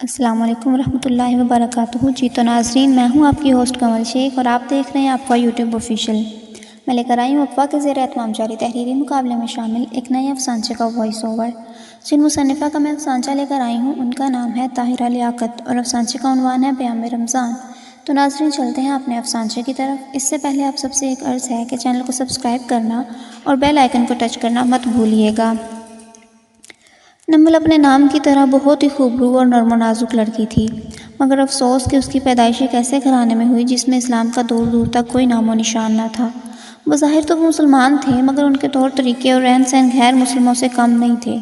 السلام علیکم ورحمۃ اللہ وبرکاتہ۔ جی تو ناظرین، میں ہوں آپ کی ہوسٹ کمل شیخ اور آپ دیکھ رہے ہیں افواہ یوٹیوب آفیشیل۔ میں لے کر آئی ہوں افواہ کے زیر اہتمام جاری تحریری مقابلے میں شامل ایک نئے افسانچے کا وائس اوور۔ جن مصنفہ کا میں افسانچہ لے کر آئی ہوں ان کا نام ہے طاہرہ لیاقت اور افسانچے کا عنوان ہے پیام رمضان۔ تو ناظرین چلتے ہیں اپنے افسانچے کی طرف۔ اس سے پہلے آپ سب سے ایک عرض ہے کہ چینل کو سبسکرائب کرنا اور بیل آئیکن کو ٹچ کرنا مت بھولیے گا۔ نمل اپنے نام کی طرح بہت ہی خوبرو اور نرم و نازک لڑکی تھی، مگر افسوس کہ اس کی پیدائش ایک ایسے گھرانے میں ہوئی جس میں اسلام کا دور دور تک کوئی نام و نشان نہ تھا۔ بظاہر تو وہ مسلمان تھے، مگر ان کے طور طریقے اور رہن سہن غیر مسلموں سے کم نہیں تھے۔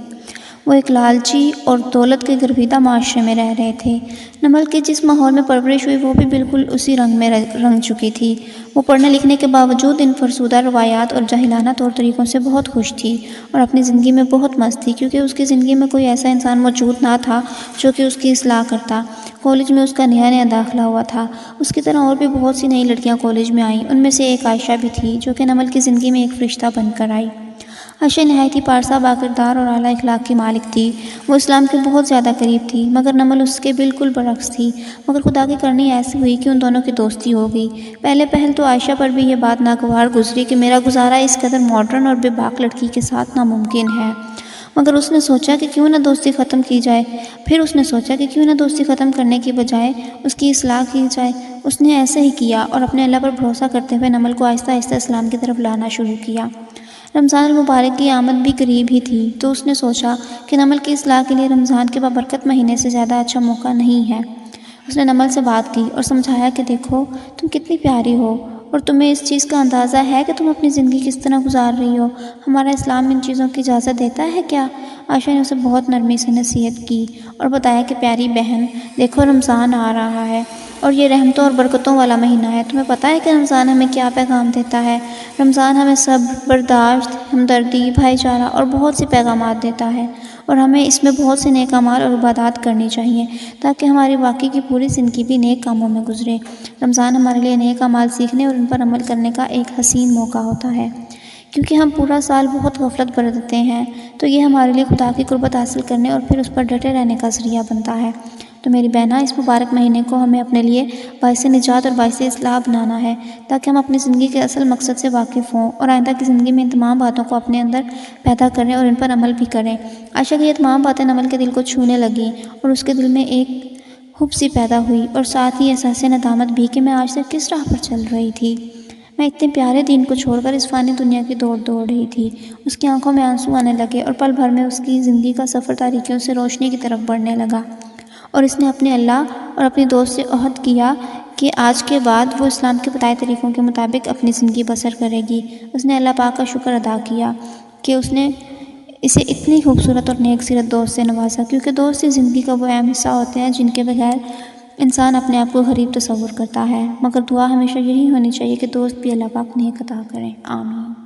وہ ایک لالچی اور دولت کے گرویدہ معاشرے میں رہ رہے تھے۔ نمل کی جس ماحول میں پرورش ہوئی وہ بھی بالکل اسی رنگ میں رنگ چکی تھی۔ وہ پڑھنے لکھنے کے باوجود ان فرسودہ روایات اور جاہلانہ طور طریقوں سے بہت خوش تھی اور اپنی زندگی میں بہت مست تھی، کیونکہ اس کی زندگی میں کوئی ایسا انسان موجود نہ تھا جو کہ اس کی اصلاح کرتا۔ کالج میں اس کا نیا نیا داخلہ ہوا تھا۔ اس کی طرح اور بھی بہت سی نئی لڑکیاں کالج میں آئیں۔ ان میں سے ایک عائشہ بھی تھی جو کہ نمل کی زندگی میں ایک فرشتہ بن کر آئی۔ عائشہ نہایت ہی پارسا، باکردار اور اعلیٰ اخلاق کی مالک تھی۔ وہ اسلام کے بہت زیادہ قریب تھی، مگر نمل اس کے بالکل برعکس تھی۔ مگر خدا کی کرنی ایسی ہوئی کہ ان دونوں کی دوستی ہو گئی۔ پہلے پہل تو عائشہ پر بھی یہ بات ناگوار گزری کہ میرا گزارا اس قدر ماڈرن اور بے باک لڑکی کے ساتھ ناممکن ہے، مگر اس نے سوچا کہ کیوں نہ دوستی ختم کی جائے۔ پھر اس نے سوچا کہ کیوں نہ دوستی ختم کرنے کی بجائے اس کی اصلاح کی جائے۔ اس نے ایسے ہی کیا اور اپنے اللہ پر بھروسہ کرتے ہوئے نمل کو آہستہ آہستہ اسلام کی طرف لانا شروع کیا۔ رمضان المبارک کی آمد بھی قریب ہی تھی، تو اس نے سوچا کہ نمل کی اصلاح کے لیے رمضان کے بابرکت مہینے سے زیادہ اچھا موقع نہیں ہے۔ اس نے نمل سے بات کی اور سمجھایا کہ دیکھو تم کتنی پیاری ہو اور تمہیں اس چیز کا اندازہ ہے کہ تم اپنی زندگی کس طرح گزار رہی ہو۔ ہمارا اسلام ان چیزوں کی اجازت دیتا ہے کیا؟ عائشہ نے اسے بہت نرمی سے نصیحت کی اور بتایا کہ پیاری بہن، دیکھو رمضان آ رہا ہے اور یہ رحمتوں اور برکتوں والا مہینہ ہے۔ تمہیں پتہ ہے کہ رمضان ہمیں کیا پیغام دیتا ہے؟ رمضان ہمیں صبر، برداشت، ہمدردی، بھائی چارہ اور بہت سی پیغامات دیتا ہے، اور ہمیں اس میں بہت سے نیک اعمال اور عبادات کرنی چاہیے تاکہ ہماری باقی کی پوری زندگی بھی نیک کاموں میں گزرے۔ رمضان ہمارے لیے نیک اعمال سیکھنے اور ان پر عمل کرنے کا ایک حسین موقع ہوتا ہے، کیونکہ ہم پورا سال بہت غفلت برتتے ہیں، تو یہ ہمارے لیے خدا کی قربت حاصل کرنے اور پھر اس پر ڈٹے رہنے کا ذریعہ بنتا ہے۔ تو میری بہنہ، اس مبارک مہینے کو ہمیں اپنے لیے باعث نجات اور باعث اصلاح بنانا ہے تاکہ ہم اپنی زندگی کے اصل مقصد سے واقف ہوں اور آئندہ کی زندگی میں ان تمام باتوں کو اپنے اندر پیدا کریں اور ان پر عمل بھی کریں۔ عائشہ کی یہ تمام باتیں نمل کے دل کو چھونے لگیں اور اس کے دل میں ایک حب سی پیدا ہوئی اور ساتھ ہی احساس ندامت بھی کہ میں آج سے کس راہ پر چل رہی تھی۔ میں اتنے پیارے دین کو چھوڑ کر اس فانی دنیا کی دوڑ رہی تھی۔ اس کی آنکھوں میں آنسو آنے لگے اور پل بھر میں اس کی زندگی کا سفر تاریکیوں سے روشنی کی طرف بڑھنے لگا، اور اس نے اپنے اللہ اور اپنی دوست سے عہد کیا کہ آج کے بعد وہ اسلام کے بتائے طریقوں کے مطابق اپنی زندگی بسر کرے گی۔ اس نے اللہ پاک کا شکر ادا کیا کہ اس نے اسے اتنی خوبصورت اور نیک سیرت دوست سے نوازا، کیونکہ دوست ہی زندگی کا وہ اہم حصہ ہوتے ہیں جن کے بغیر انسان اپنے آپ کو غریب تصور کرتا ہے۔ مگر دعا ہمیشہ یہی ہونی چاہیے کہ دوست بھی اللہ پاک نیک عطا کریں۔ آمین۔